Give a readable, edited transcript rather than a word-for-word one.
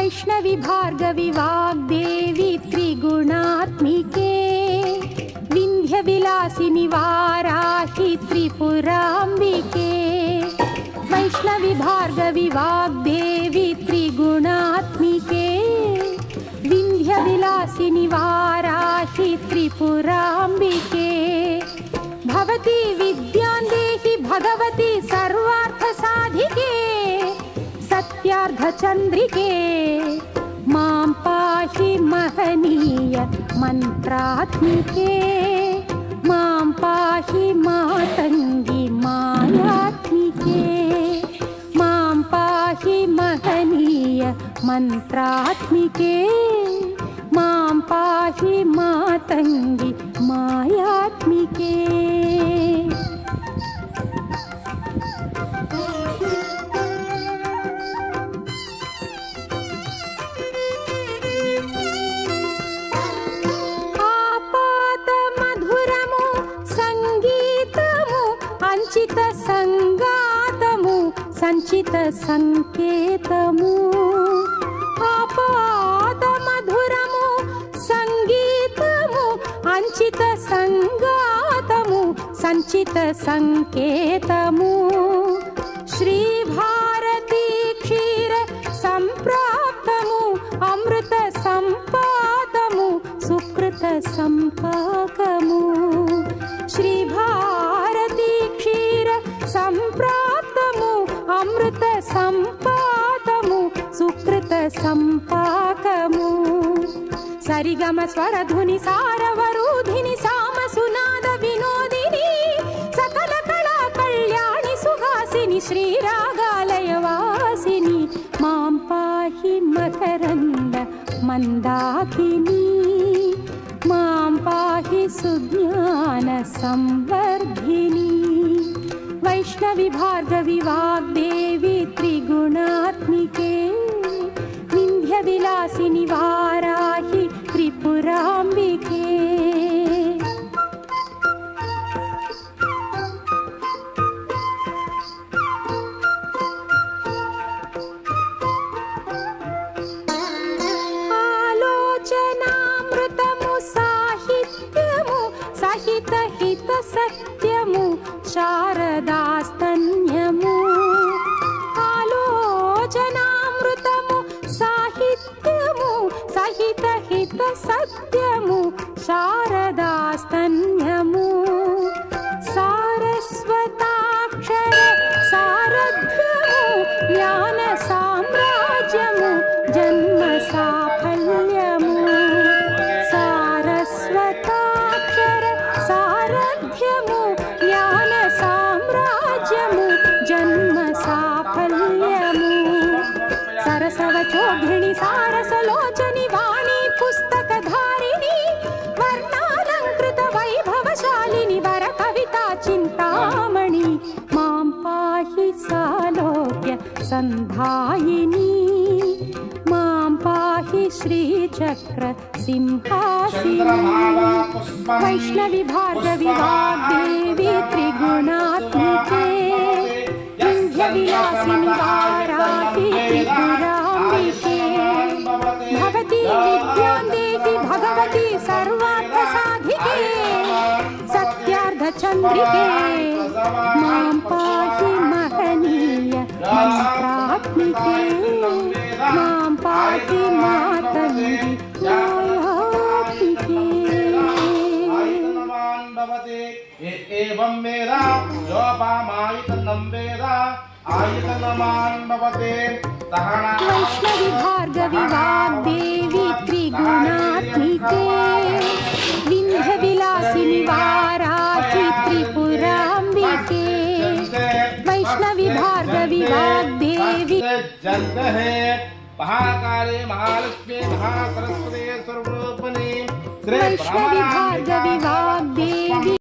वैष्णवी भार्गवी वाग्देवी त्रिगुणात्मिके विन्ध्यविलासिनि वाराहि त्रिपुराम्बिके वैष्णवी भार्गवी वाग्देवी त्रिगुणात्मिके विन्ध्यविलासिनि वाराहि त्रिपुराम्बिके भवती विद्यां देहि भगवती सर्वार्थसाधिके सत्यार्धचन्द्रिके मां पाहि महनीय मन्त्रात्मिके मां पाहि मातङ्गी मायात्मिके मां पाहि महनीय मन्त्रात्मिके मां पाहि मातङ्गी मायात्मिके। సంచిత సంగాతము సంచిత సంకేతము ఆపాద మధురము సంగీతము అంచిత సంగాతము సంచిత సంకేతము శ్రీ భారతీ క్షీర సంప్రాప్తము అమృత సంపాదము సుకృత సంపాకము శ్రీ భారతీ క్షీర సంప్రాప్తము అమృత సంపాదము సుకృత సంపాకము సరిగమ స్వరధుని సారవరూధిని సామ సునాద వినోదిని సకల కళా కళ్యాణి సుహాసిని శ్రీరాగాలయ వాసిని మాం పాహి మకరంద మందాకిని मां पाहि सुज्ञान संवर्धिनी वैष्णवी भार्गवी वाग्देवी त्रिगुणात्मिके विन्ध्यविलासिनि वाराहि त्रिपुराम्बिके। हित सत्यमु शारदास्तन्यमु आलोचनामृतमु साहित्यमु सहित हित सत्यमु शारदास्तन्यमु सारस्वताक्षर सारथ्यमु ज्ञान साम्राज्यमु जन्म साफल्यमु सारस्वताक्षर सारथ्यमु ज्ञान साम्राज्यमु जन्म साफल्यमु सरसवचोघिणी सारसलोचनि वाणी पुस्तकधारिणी वर्णालंकृत वैभवशालिनी वर कविता चिन्तामणि मां पाहि सालोक्य संधायिनी मां पाहि श्रीचक्र सिंहासिनी वैष्णवी भार्गवी वाग्देवी त्रिगुणात्मिके विन्ध्यविलासिनि वाराहि त्रिपुराम्बिके भवती विद्यां देहि भगवती सर्वार्थसाधिके सत्यार्धचन्द्रिके मां पाहि महनीय मन्त्रात्मिके मां पाहि मातङ्गी मायात्मिके। एवं मेरा योपामायतनं वेदा आयतनमान भवते वैष्णवी भार्गवी वाग्देवी त्रिगुणात्मिके विन्ध्यविलासिनि वाराहि त्रिपुराम्बिके वैष्णवी भार्गवी वाग्देवी जन्त है महाकाले महालक्ष्मी महासरस्वती स्वरूपिणी वैष्णवी भार्गवी वाग्देवी।